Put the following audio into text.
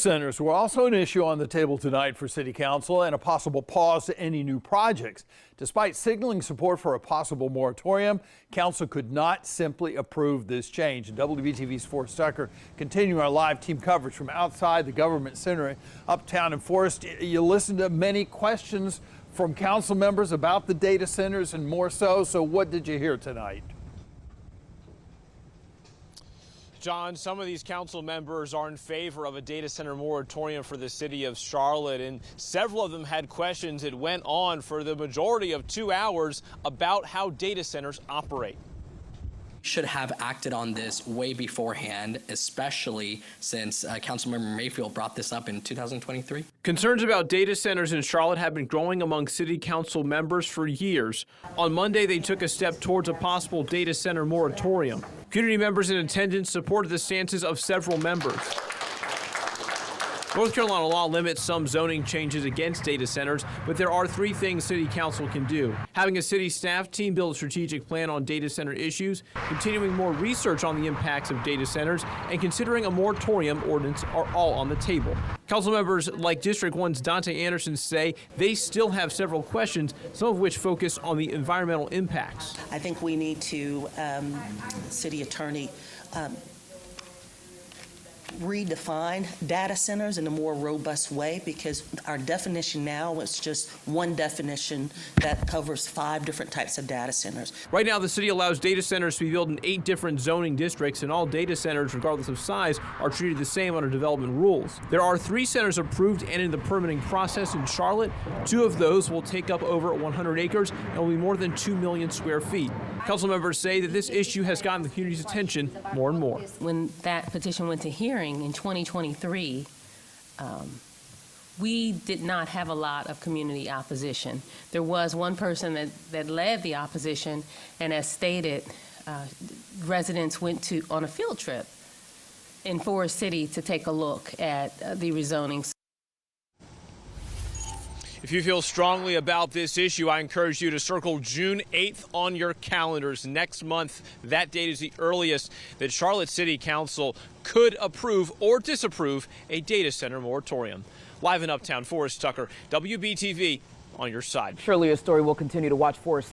centers were also an issue on the table tonight for City Council and a possible pause to any new projects. Despite signaling support for a possible moratorium, Council could not simply approve this change. WBTV's Forrest Tucker continuing our live team coverage from outside the government center uptown. And Forrest, you listened to many questions from council members about the data centers and more so. So what did you hear tonight? John, some of these council members are in favor of a data center moratorium for the city of Charlotte, and several of them had questions. It went on for the majority of 2 hours about how data centers operate. Should have acted on this way beforehand, especially since Councilmember Mayfield brought this up in 2023. Concerns about data centers in Charlotte have been growing among city council members for years. On Monday, they took a step towards a possible data center moratorium. Community members in attendance supported the stances of several members. North Carolina law limits some zoning changes against data centers, but there are 3 things City Council can do. Having a city staff team build a strategic plan on data center issues, continuing more research on the impacts of data centers, and considering a moratorium ordinance are all on the table. Council members like District 1's Dante Anderson say they still have several questions, some of which focus on the environmental impacts. I think we need to, City Attorney, redefine data centers in a more robust way, because our definition now is just one definition that covers 5 different types of data centers. Right now, the city allows data centers to be built in 8 different zoning districts, and all data centers, regardless of size, are treated the same under development rules. There are 3 centers approved and in the permitting process in Charlotte. 2 of those will take up over 100 acres and will be more than 2 million square feet. Council members say that this issue has gotten the community's attention more and more. When that petition went to hearing in 2023, we did not have a lot of community opposition. There was one person that led the opposition, and as stated, residents went on a field trip in Forest City to take a look at the rezoning. If you feel strongly about this issue, I encourage you to circle June 8th on your calendars. Next month, that date is the earliest that Charlotte City Council could approve or disapprove a data center moratorium. Live in Uptown, Forrest Tucker, WBTV, on your side. Surely a story we'll continue to watch for.